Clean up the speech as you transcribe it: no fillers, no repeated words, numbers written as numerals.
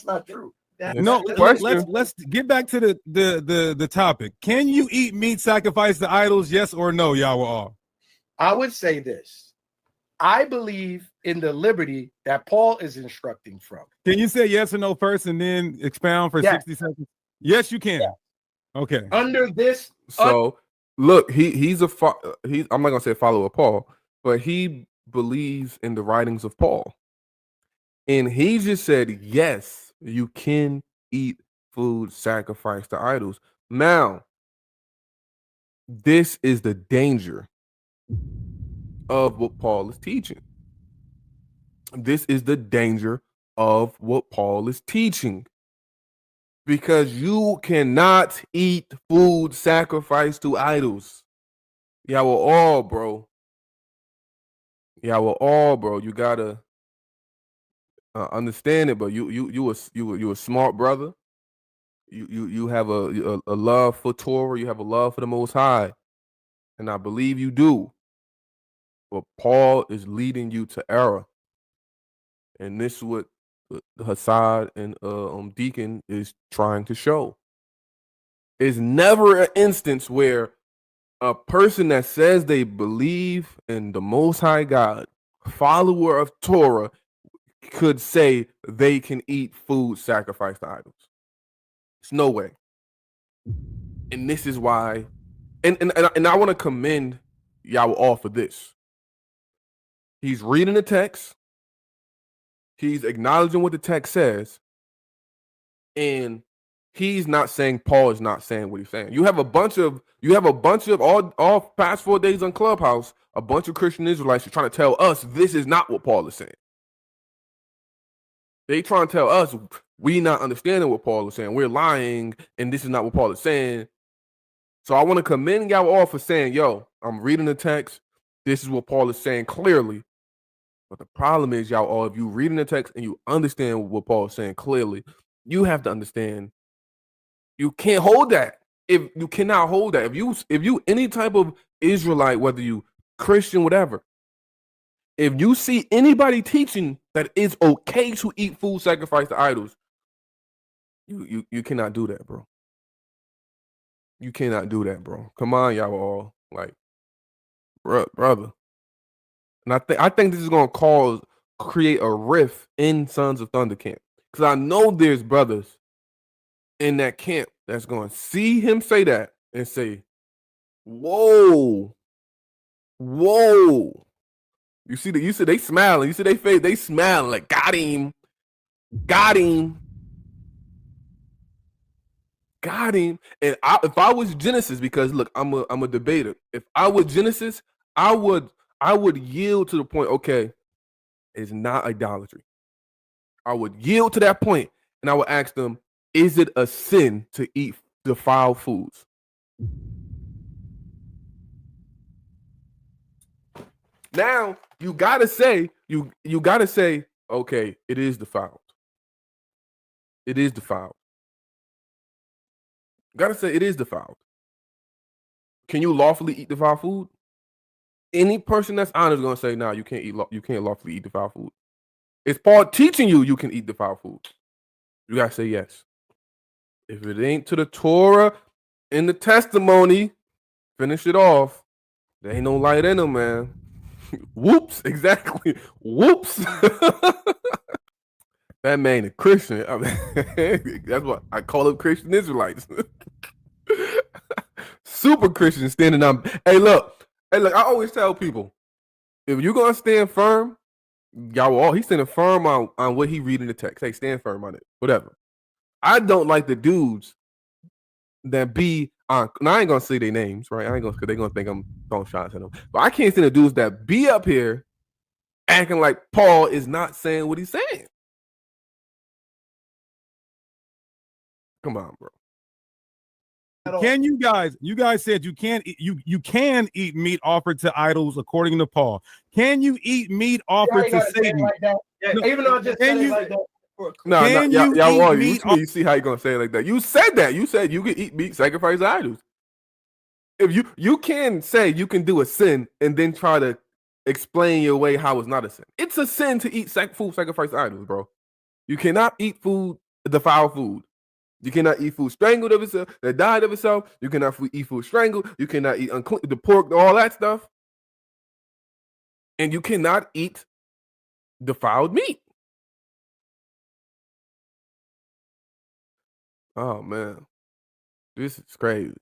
That's not true. No, let's get back to the topic. Can you eat meat sacrificed to idols? Yes or no, Yahweh? I would say this. I believe in the liberty that Paul is instructing from. Can you say yes or no first and then expound for 60 seconds? Yes, you can. Yeah. Okay. Under this, so look, I'm not gonna say a follower of Paul, but he believes in the writings of Paul, and he just said yes, you can eat food sacrificed to idols. Now, this is the danger of what Paul is teaching. This is the danger of what Paul is teaching. Because you cannot eat food sacrificed to idols. Y'all were all, bro. You gotta understand it, but you a smart brother. You have a love for Torah. You have a love for the Most High, and I believe you do. But Paul is leading you to error, and this is what Hassad and Deacon is trying to show. Is never an instance where a person that says they believe in the Most High God, follower of Torah, could say they can eat food sacrificed to idols. It's no way. And this is why, and I want to commend y'all all for this. He's reading the text. He's acknowledging what the text says, and he's not saying Paul is not saying what he's saying. You have a bunch of all past 4 days on Clubhouse, a bunch of Christian Israelites are trying to tell us this is not what Paul is saying. They trying to tell us we not understanding what Paul is saying. We're lying, and this is not what Paul is saying. So I want to commend y'all all for saying, yo, I'm reading the text. This is what Paul is saying clearly. But the problem is, y'all all, if you reading the text and you understand what Paul is saying clearly, you have to understand you can't hold that. If you cannot hold that, if you any type of Israelite, whether you Christian, whatever, if you see anybody teaching that it's okay to eat food sacrificed to idols, you cannot do that, bro. You cannot do that, bro. Come on, y'all all, like, brother. And I think this is gonna create a rift in Sons of Thunder camp, because I know there's brothers in that camp that's going to see him say that and say, whoa. You see they smiling. You see they face, they smiling like got him. And if I was Genesis, because look, I'm a debater. If I was Genesis, I would yield to the point, okay, it's not idolatry. I would yield to that point, and I would ask them, is it a sin to eat defiled foods? Now you gotta say, okay, it is defiled. It is defiled. You gotta say it is defiled. Can you lawfully eat defiled food? Any person that's honest is gonna say, "Nah, you can't lawfully eat defiled food." Is Paul teaching you can eat defiled food? You gotta say yes. If it ain't to the Torah and the testimony, finish it off. There ain't no light in them, man. Whoops, exactly. Whoops. That man a Christian. I mean, that's what I call them, Christian Israelites. Super Christian standing on. Hey, look, I always tell people, if you're gonna stand firm, y'all all he's standing firm on what he reading the text. Hey, stand firm on it. Whatever. I don't like the dudes that be on. Now I ain't gonna say their names, right? I ain't gonna, because they're gonna think I'm throwing shots at them. But I can't stand the dudes that be up here acting like Paul is not saying what he's saying. Come on, bro. Can you guys said you can eat meat offered to idols according to Paul. Can you eat meat offered to Satan? Like that. Yeah, no, even though I just said it like that. You see how you gonna say it like that? You said that. You said you can eat meat sacrificed to idols. If you can say you can do a sin and then try to explain your way how it's not a sin. It's a sin to eat food sacrificed to idols, bro. You cannot eat food defiled food. You cannot eat food strangled of itself, that died of itself. You cannot eat food strangled. You cannot eat unclean, the pork, all that stuff. And you cannot eat defiled meat. Oh, man. This is crazy.